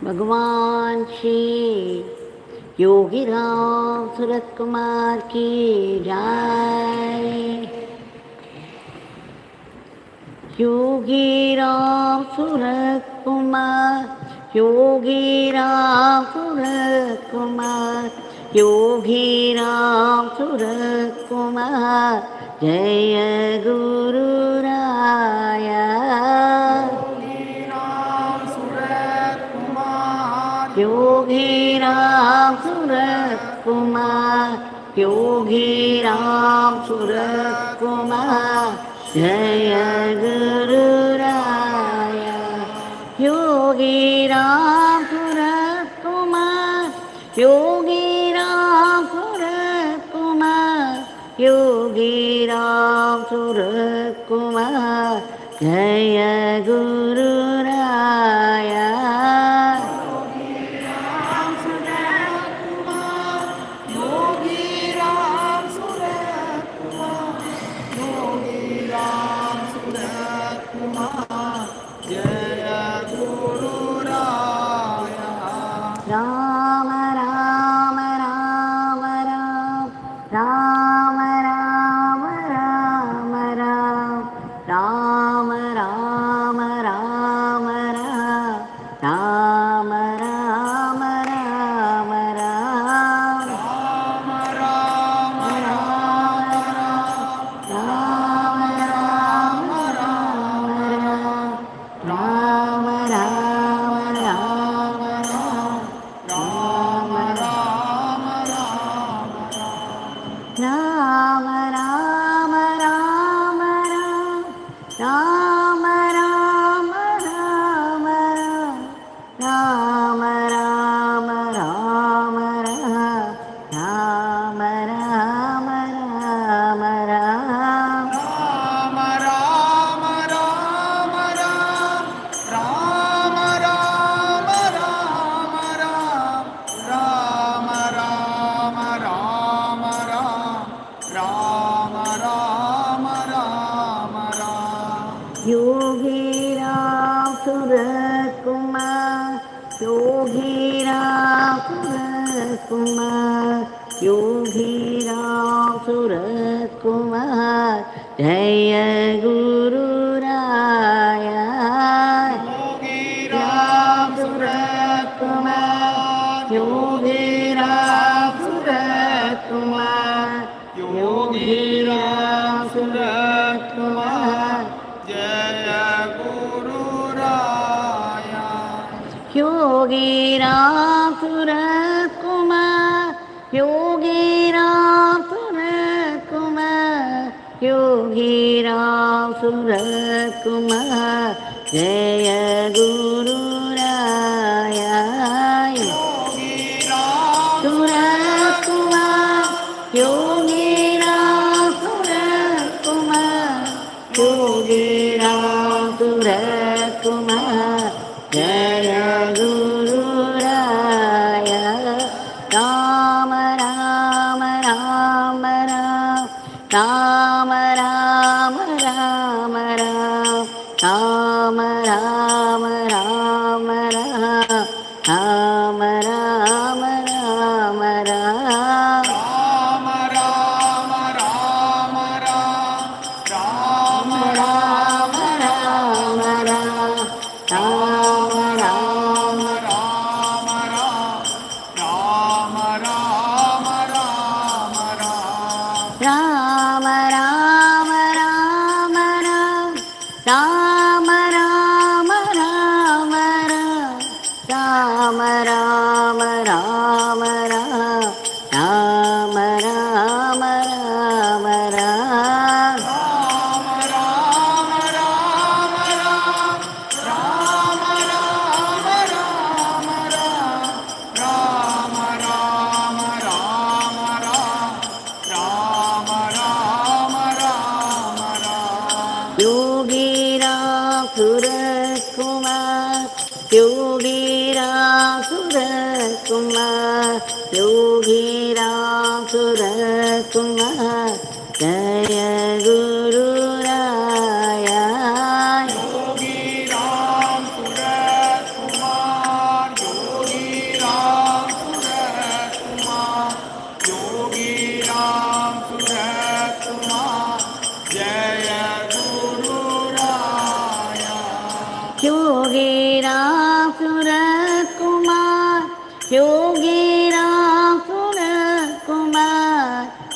भगवान श्री योगी राम सूरत कुमार की जय। योगी राम सूरत कुमार, योगी राम सूरत कुमार, योगी राम सूरत कुमार, जय गुरु राया। योगी राम सूरत कुमार, योगी राम सूरत कुमार, जय गुरु राया। योगी राम सूरत कुमार, योगी राम सूरत कुमार, योगी राम सूरत कुमार, जय गुरु राया। राम राम राम राम, राम राम राम राम, राम राम राम राम, राम राम राम राम, राम राम राम राम, राम राम राम राम, राम राम राम राम, राम राम राम राम राम, राम राम राम राम, राम राम राम राम, राम राम राम राम, राम राम राम राम, राम राम राम राम, राम राम राम राम, राम राम राम राम। योगी राम सूरत कुमार, योगी राम सूरत कुमार, योगी राम सूरत कुमार, जय गुरु राया। योगी राम सूरत कुमार, योगी राम सूरत कुमार, योगी राम सूरत कुमार, जय गुरु राया। योगी राम सूरत कुमार, योगी राम सूरत कुमार, योगी राम सूरत कुमार, जय गुरु राया। योगी राम सूरत कुमार, योगी राम सूरत कुमार, योगी राम सूरत कुमार, जय गुरु राया। राम राम राम राम, राम राम राम राम, राम राम राम राम, राम राम राम राम, राम राम राम राम, राम राम राम राम, राम राम राम राम, राम राम राम राम, राम राम राम राम, राम राम राम राम, राम राम राम राम, राम राम राम राम, राम राम राम राम, राम राम राम राम, राम राम राम राम, राम राम राम राम। योगी राम सूरत कुमार, योगी राम सूरत कुमार, योगी राम सूरत कुमार, जय गुरु राया। Yogi Ram Surat Kumar,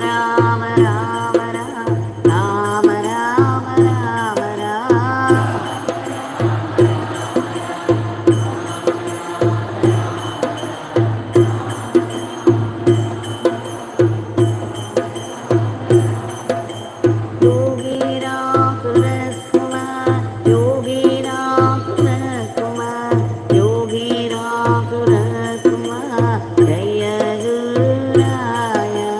Rama Rama Rama Rama Rama Rama Yogi Ram Surat Kumar, Yogi Ram Surat Kumar, Yogi Ram Surat Kumar, Jaya Guru Raya.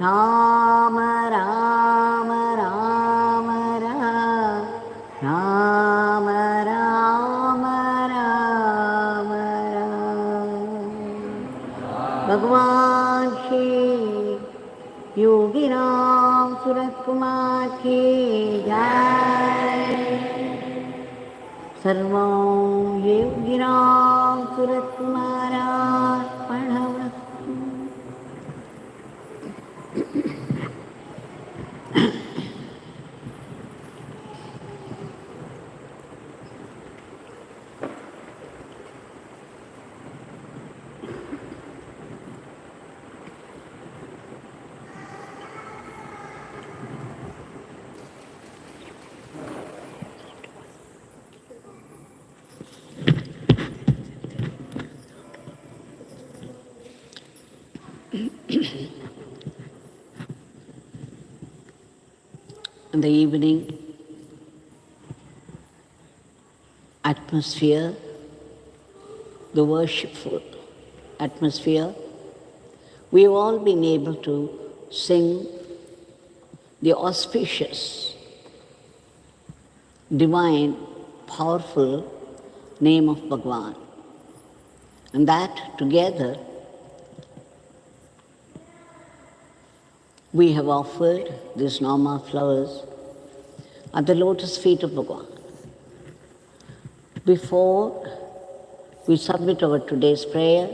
Rama Rama Rama Rama Rama Rama Rama Bhagwan Shri Yogi Ramsuratkumar ki jai. Sarvam Yogi Ramsuratkumar Ashram. In the evening atmosphere, the worshipful atmosphere, we have all been able to sing the auspicious, divine, powerful name of Bhagavan. And that together we have offered these Nama flowers at the lotus feet of Bhagavan. Before we submit our today's prayer,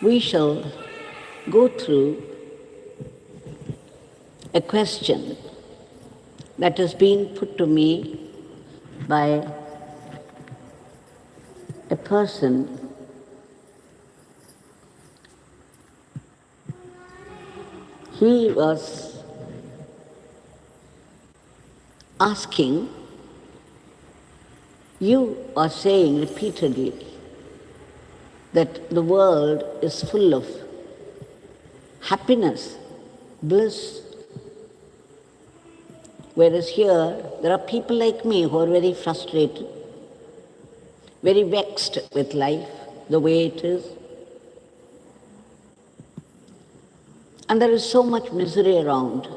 we shall go through a question that has been put to me by a person he was asking, you are saying repeatedly that the world is full of happiness, bliss, whereas here there are people like me who are very frustrated, very vexed with life, the way it is. And there is so much misery around.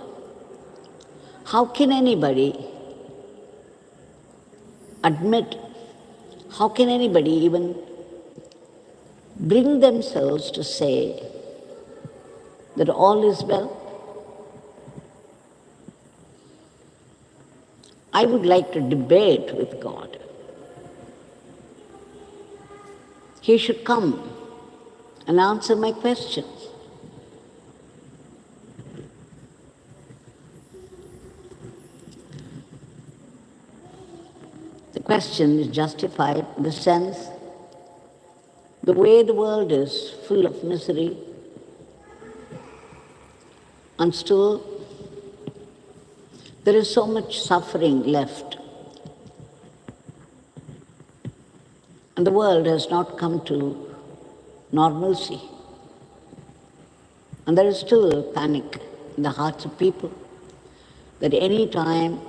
How can anybody admit, how can anybody even bring themselves to say that all is well? I would like to debate with God. He should come and answer my questions. The question is justified in the sense, the way the world is full of misery, and still there is so much suffering left. And the world has not come to normalcy. And there is still panic in the hearts of people that any time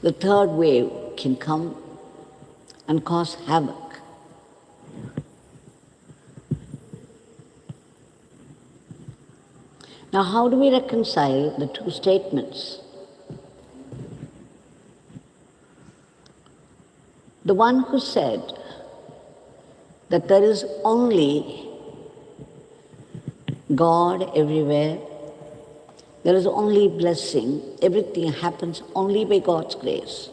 the third wave can come and cause havoc. Now, how do we reconcile the two statements? The one who said that there is only God everywhere, there is only blessing, everything happens only by God's grace,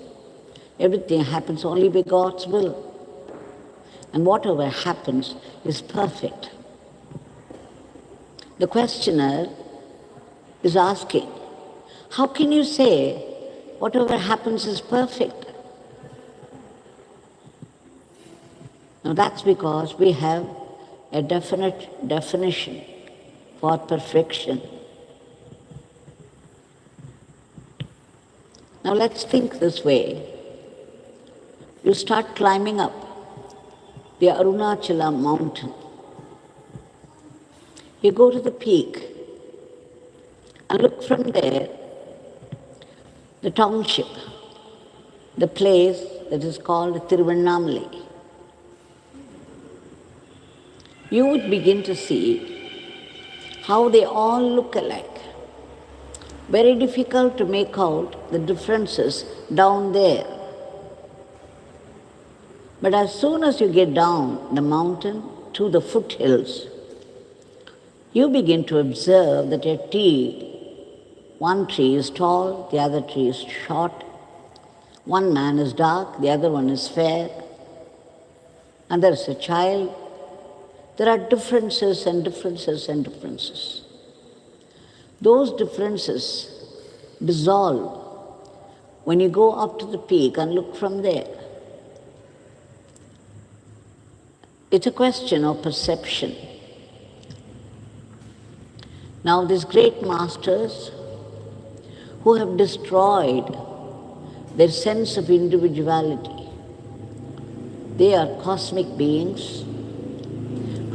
everything happens only by God's will, and whatever happens is perfect. The questioner is asking, how can you say whatever happens is perfect? Now that's because we have a definite definition for perfection. Now let's think this way. You start climbing up the Arunachala mountain. You go to the peak and look from there, the township, the place that is called Tiruvannamalai. you would begin to see how they all look alike. Very difficult to make out the differences down there. But as soon as you get down the mountain to the foothills, you begin to observe that one tree is tall, the other tree is short, one man is dark, the other one is fair, and there is a child. There are differences and differences and differences. Those differences dissolve when you go up to the peak and look from there. It's a question of perception. Now, these great masters who have destroyed their sense of individuality, they are cosmic beings,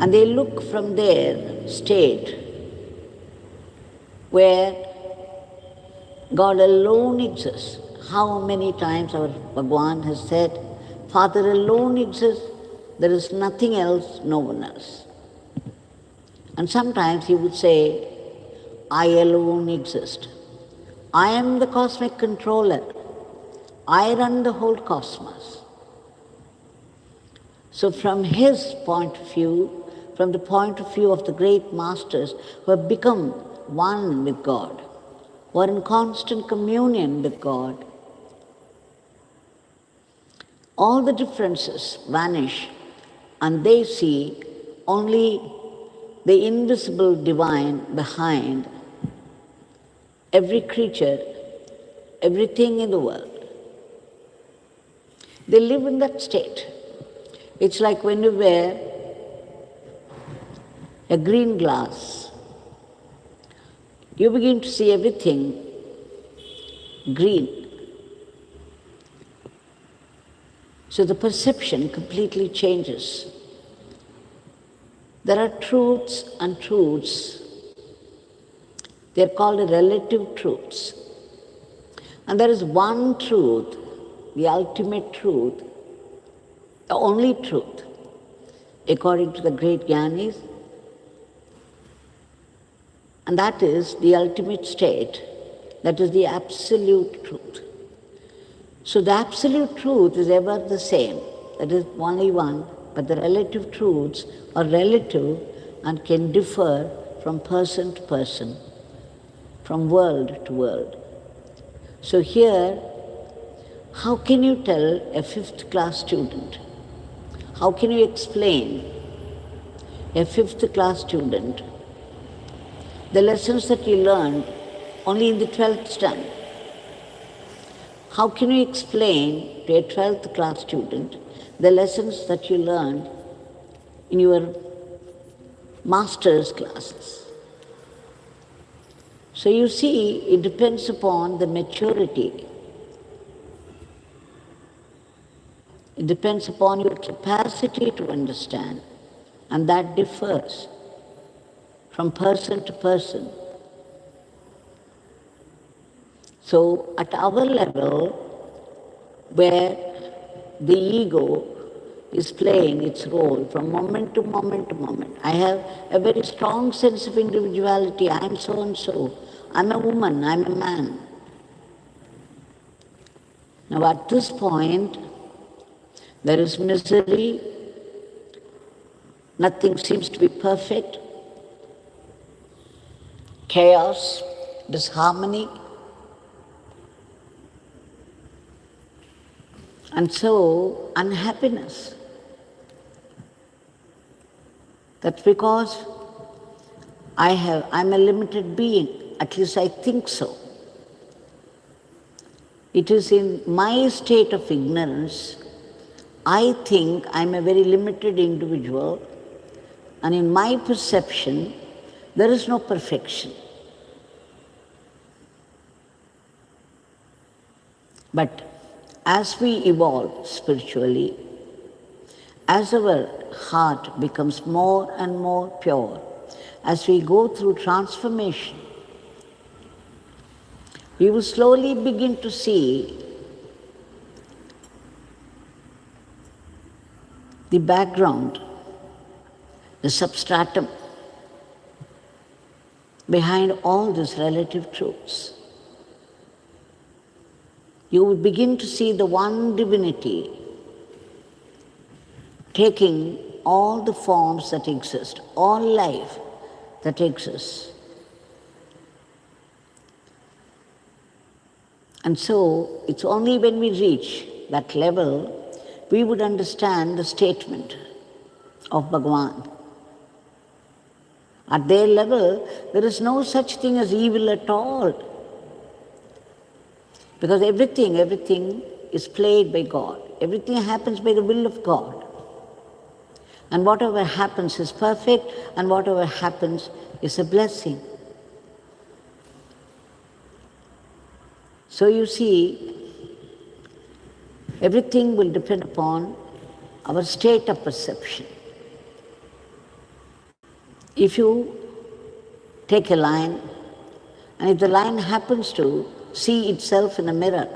and they look from their state where God alone exists. How many times our Bhagwan has said, Father alone exists, there is nothing else, no one else. And sometimes he would say, I alone exist. I am the cosmic controller. I run the whole cosmos. So from his point of view, from the point of view of the great masters who have become one with God, who are in constant communion with God, all the differences vanish and they see only the invisible divine behind every creature, everything in the world. They live in that state. It's like when you wear a green glass, you begin to see everything green. So the perception completely changes. There are truths and truths. They're called relative truths. And there is one truth, the ultimate truth, the only truth, according to the great Jnanis, and that is the ultimate state, that is the absolute truth. So the absolute truth is ever the same, that is only one, but the relative truths are relative and can differ from person to person, from world to world. So here, how can you tell a 5th class student, how can you explain a 5th class student the lessons that you learned only in the 12th standard? How can you explain to a 12th class student the lessons that you learned in your master's classes? So you see, it depends upon the maturity. It depends upon your capacity to understand, and that differs from person to person. So at our level, where the ego is playing its role from moment to moment to moment, I have a very strong sense of individuality. I am so and so. I'm a woman, I'm a man. Now at this point, there is misery, nothing seems to be perfect, chaos, disharmony. And so, unhappiness. That's because I'm a limited being, at least I think so. It is in my state of ignorance, I think I'm a very limited individual, and in my perception, there is no perfection. But as we evolve spiritually, as our heart becomes more and more pure, as we go through transformation, we will slowly begin to see the background, the substratum behind all these relative truths. You will begin to see the one divinity taking all the forms that exist, all life that exists. And so, it's only when we reach that level we would understand the statement of Bhagavan. At their level, there is no such thing as evil at all. Because everything is played by God. Everything happens by the will of God. And whatever happens is perfect, and whatever happens is a blessing. So you see, everything will depend upon our state of perception. If you take a line, and if the line happens to see itself in a mirror,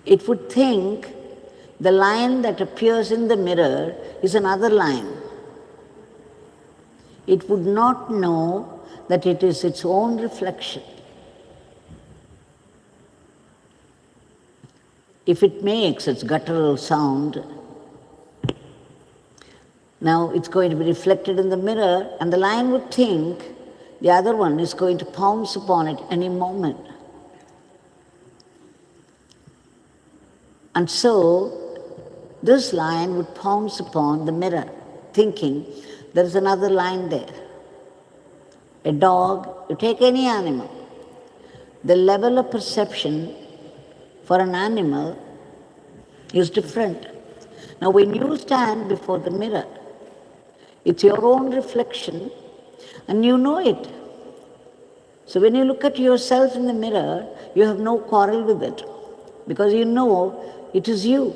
it would think the line that appears in the mirror is another line. It would not know that it is its own reflection. If it makes its guttural sound, now it's going to be reflected in the mirror, and the line would think the other one is going to pounce upon it any moment. And so, this line would pounce upon the mirror, thinking there is another line there. A dog, you take any animal, the level of perception for an animal is different. Now, when you stand before the mirror, it's your own reflection, and you know it. So when you look at yourself in the mirror, you have no quarrel with it, because you know it is you.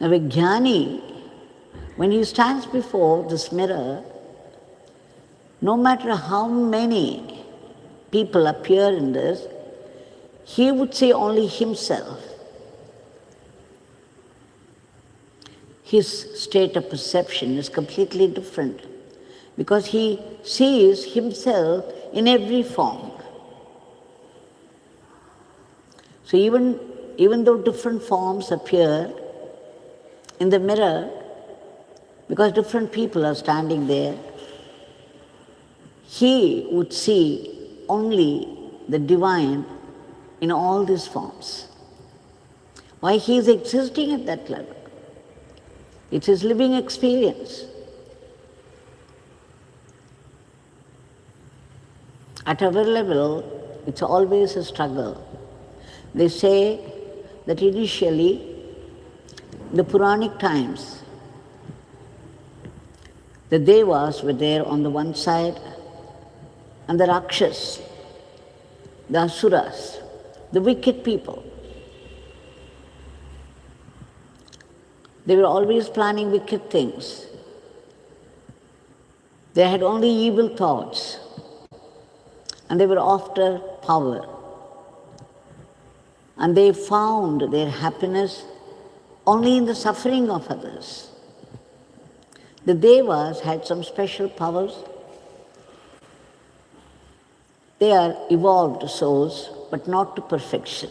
Now a Jnani, when he stands before this mirror, no matter how many people appear in this, he would see only himself. His state of perception is completely different, because he sees himself in every form. So even though different forms appear in the mirror, because different people are standing there, he would see only the divine in all these forms. Why? He is existing at that level. It's his living experience. At our level, it's always a struggle. They say that initially, in the Puranic times, the Devas were there on the one side, and the Rakshas, the Asuras, the wicked people. They were always planning wicked things. They had only evil thoughts, and they were after power. And they found their happiness only in the suffering of others. The Devas had some special powers. They are evolved souls, but not to perfection.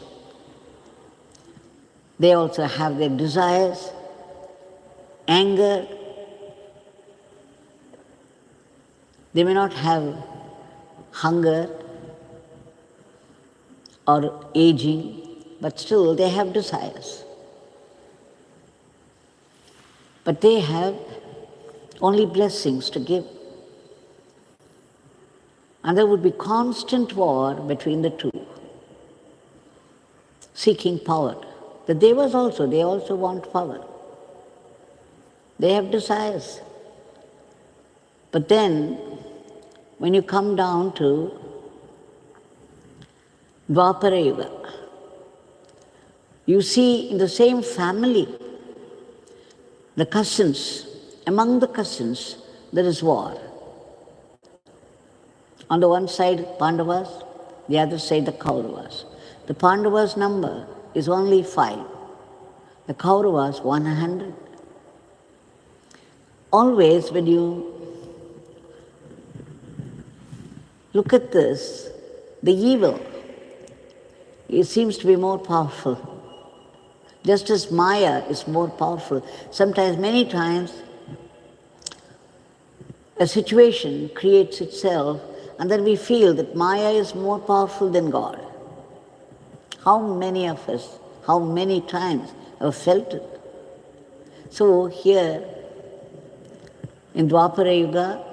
They also have their desires, anger. They may not have hunger or aging, but still they have desires. But they have only blessings to give. And there would be constant war between the two, seeking power. The Devas also, they also want power. They have desires. But then, when you come down to Dwapara Yuga, you see in the same family, the cousins, among the cousins, there is war. On the one side, Pandavas, the other side, the Kauravas. The Pandavas' number is only 5. The Kauravas 100. Always when you look at this, the evil, it seems to be more powerful. Just as Maya is more powerful. Sometimes, many times, a situation creates itself and then we feel that Maya is more powerful than God. How many of us, how many times have felt it? So here, in Dwapara Yuga,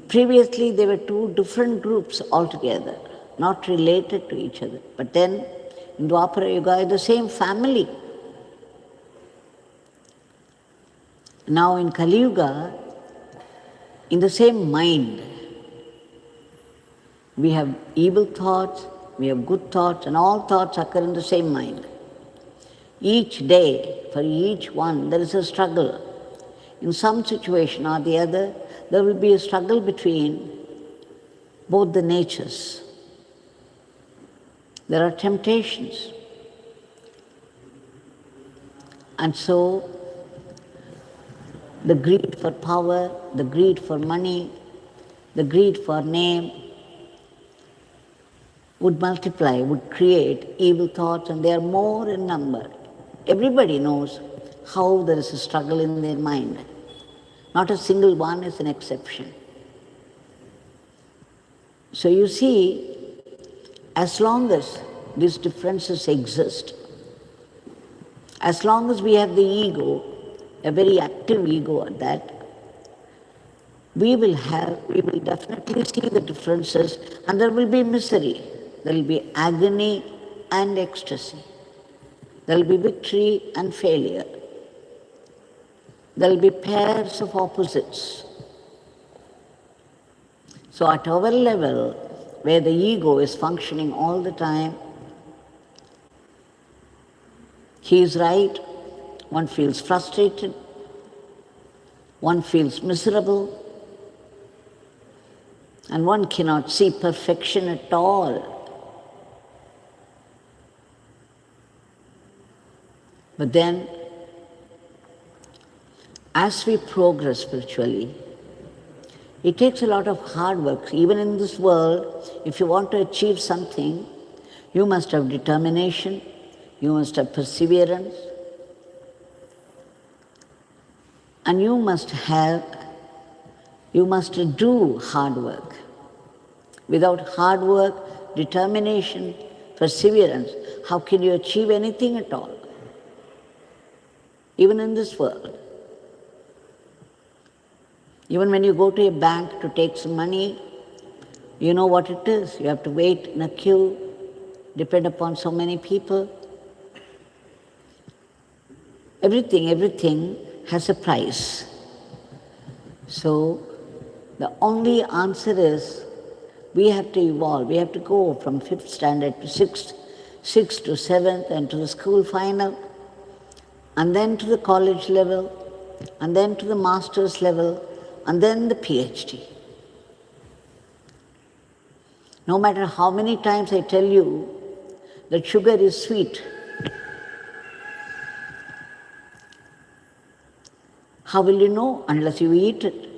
previously there were two different groups altogether, not related to each other. But then, in Dwapara Yuga, the same family. Now in Kali Yuga, in the same mind, we have evil thoughts, we have good thoughts, and all thoughts occur in the same mind. Each day, for each one, there is a struggle. In some situation or the other, there will be a struggle between both the natures. There are temptations. And so, the greed for power, the greed for money, the greed for name would multiply, would create evil thoughts, and they are more in number. Everybody knows how there is a struggle in their mind. Not a single one is an exception. So you see, as long as these differences exist, as long as we have the ego, a very active ego at that, we will definitely see the differences, and there will be misery. There will be agony and ecstasy. There will be victory and failure. There will be pairs of opposites. So at our level, where the ego is functioning all the time, he is right, one feels frustrated, one feels miserable, and one cannot see perfection at all. But then, as we progress spiritually, it takes a lot of hard work. Even in this world, if you want to achieve something, you must have determination, you must have perseverance, and you must do hard work. Without hard work, determination, perseverance, how can you achieve anything at all? Even in this world. Even when you go to a bank to take some money, you know what it is. You have to wait in a queue, depend upon so many people. Everything has a price. So the only answer is we have to evolve. We have to go from 5th standard to 6th, 6th to 7th, and to the school final, and then to the college level, and then to the master's level, and then the PhD. No matter how many times I tell you that sugar is sweet, how will you know unless you eat it?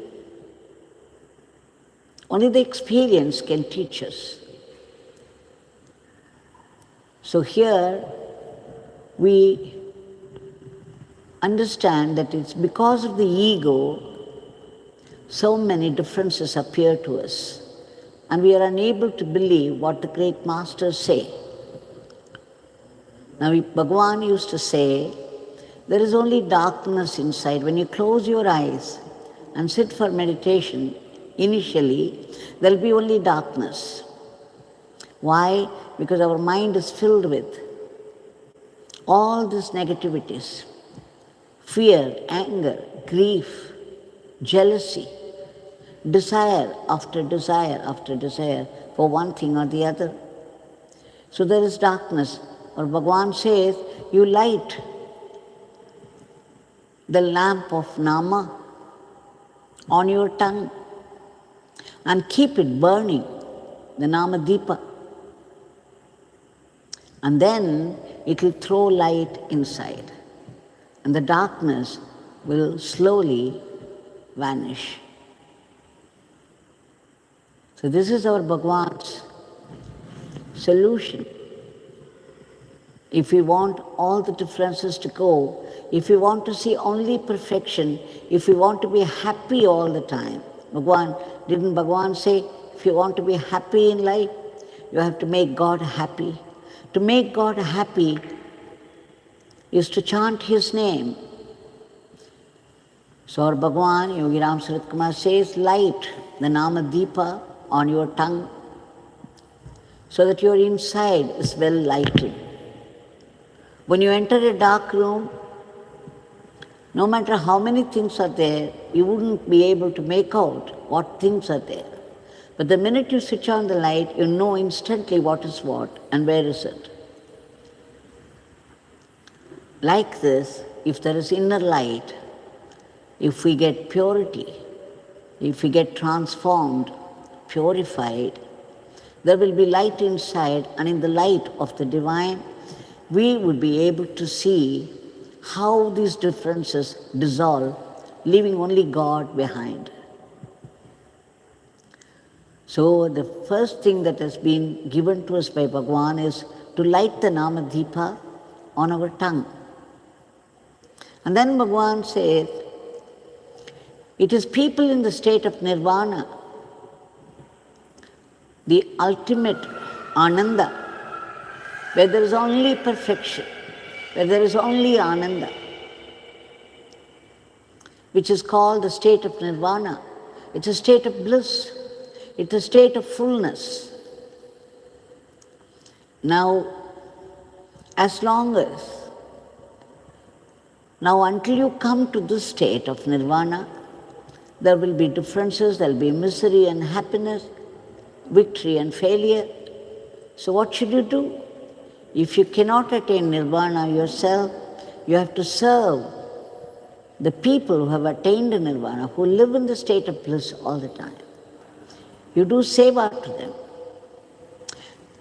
Only the experience can teach us. So here we understand that it's because of the ego so many differences appear to us, and we are unable to believe what the great masters say. Now, Bhagavan used to say, there is only darkness inside. When you close your eyes and sit for meditation, initially, there will be only darkness. Why? Because our mind is filled with all these negativities, fear, anger, grief, jealousy, desire after desire after desire for one thing or the other. So there is darkness. Or Bhagavan says, you light the lamp of Nama on your tongue and keep it burning, the Nama Deepa. And then it will throw light inside. And the darkness will slowly vanish. So this is our Bhagavan's solution. If we want all the differences to go, if we want to see only perfection, if we want to be happy all the time, didn't Bhagavan say, if you want to be happy in life, you have to make God happy. To make God happy is to chant His name. So our Bhagavan, Yogi Ramsuratkumar says, light the Nama Deepa on your tongue so that your inside is well lighted. When you enter a dark room, no matter how many things are there, you wouldn't be able to make out what things are there. But the minute you switch on the light, you know instantly what is what and where is it. Like this, if there is inner light, if we get purity, if we get transformed, purified, there will be light inside, and in the light of the divine, we would be able to see how these differences dissolve, leaving only God behind. So the first thing that has been given to us by Bhagavan is to light the Nama Deepa on our tongue. And then Bhagavan says, it is people in the state of nirvana, the ultimate ananda, where there is only perfection, where there is only ananda, which is called the state of nirvana. It's a state of bliss. It's a state of fullness. Now, until you come to this state of nirvana, there will be differences, there will be misery and happiness, victory and failure. So what should you do? If you cannot attain nirvana yourself, you have to serve the people who have attained nirvana, who live in the state of bliss all the time. You do seva to them.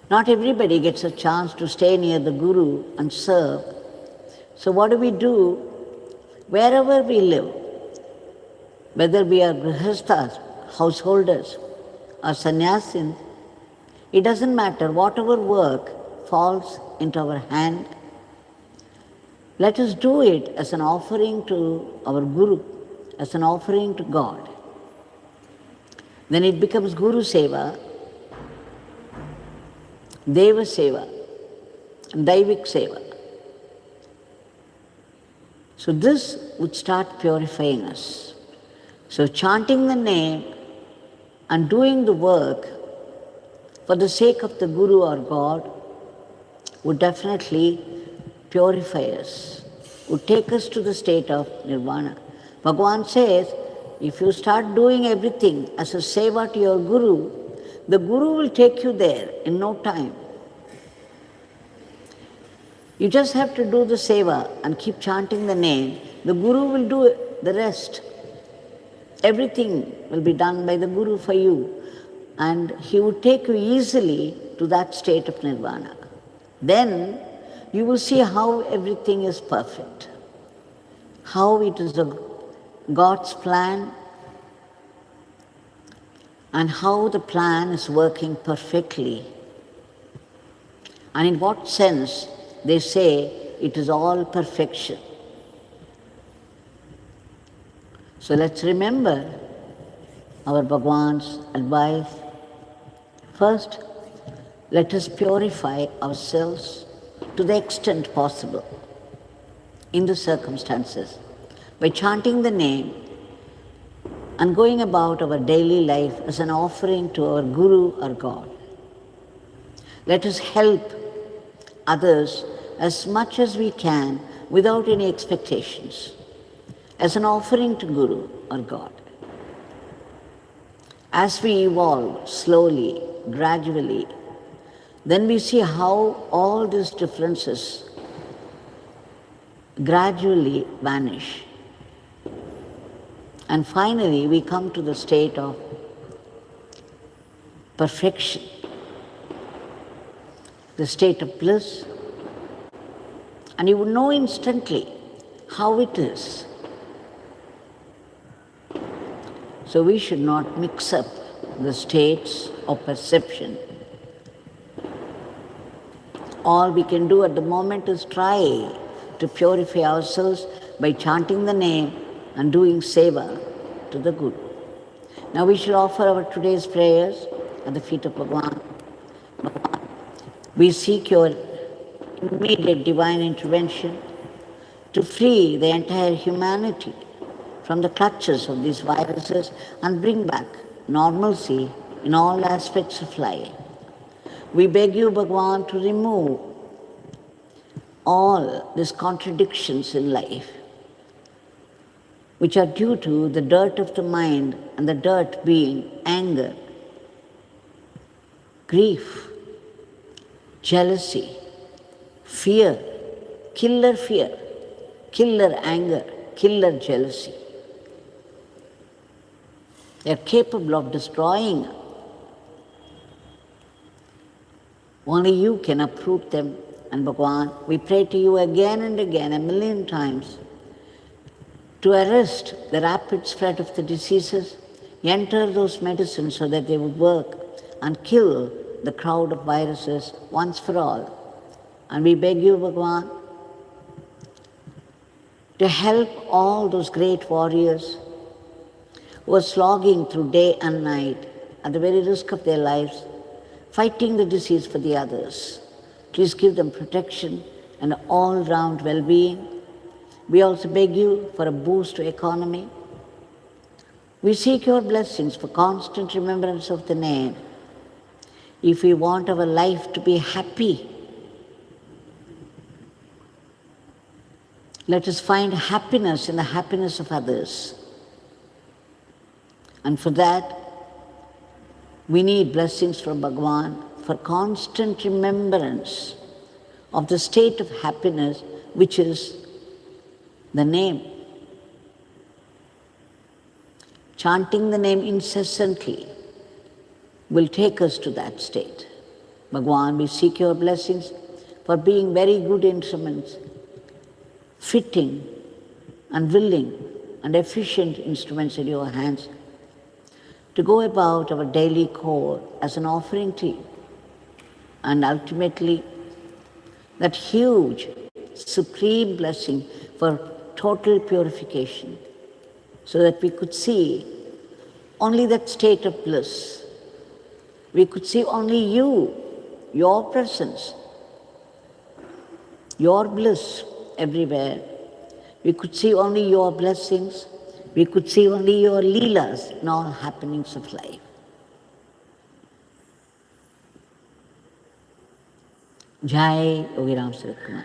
Not everybody gets a chance to stay near the Guru and serve. So what do? Wherever we live, whether we are grihasthas, householders, or sannyasin, it doesn't matter, whatever work falls into our hand, let us do it as an offering to our Guru, as an offering to God. Then it becomes Guru Seva, Deva Seva, and Daivik Seva. So this would start purifying us. So chanting the name and doing the work for the sake of the Guru or God would definitely purify us, would take us to the state of nirvana. Bhagavan says, if you start doing everything as a seva to your Guru, the Guru will take you there in no time. You just have to do the seva and keep chanting the name. The Guru will do the rest. Everything will be done by the Guru for you, and he would take you easily to that state of nirvana. Then you will see how everything is perfect, how it is God's plan, and how the plan is working perfectly. And in what sense they say it is all perfection. So let's remember our Bhagavan's advice. First, let us purify ourselves to the extent possible in the circumstances by chanting the name and going about our daily life as an offering to our Guru or God. Let us help others as much as we can without any expectations, as an offering to Guru or God. As we evolve slowly, gradually, then we see how all these differences gradually vanish. And finally, we come to the state of perfection, the state of bliss, and you would know instantly how it is. So we should not mix up the states of perception. All we can do at the moment is try to purify ourselves by chanting the name and doing seva to the Guru. Now we shall offer our today's prayers at the feet of Bhagavan. We seek your immediate divine intervention to free the entire humanity from the clutches of these viruses and bring back normalcy in all aspects of life. We beg you, Bhagavan, to remove all these contradictions in life, which are due to the dirt of the mind, and the dirt being anger, grief, jealousy, fear, killer anger, killer jealousy. They are capable of destroying. Only you can uproot them. And Bhagavan, we pray to you again and again, 1,000,000 times, to arrest the rapid spread of the diseases, enter those medicines so that they would work and kill the crowd of viruses once for all. And we beg you, Bhagavan, to help all those great warriors who are slogging through day and night at the very risk of their lives, fighting the disease for the others. Please give them protection and all-round well-being. We also beg you for a boost to economy. We seek your blessings for constant remembrance of the name. If we want our life to be happy, let us find happiness in the happiness of others. And for that, we need blessings from Bhagavan for constant remembrance of the state of happiness, which is the name. Chanting the name incessantly will take us to that state. Bhagavan, we seek your blessings for being very good instruments, fitting and willing and efficient instruments in your hands, to go about our daily core as an offering to you. And ultimately, that huge, supreme blessing for total purification, so that we could see only that state of bliss. We could see only you, your presence, your bliss everywhere. We could see only your blessings. We could see only your leelas in all happenings of life. Jai Yogi Ramsuratkumar.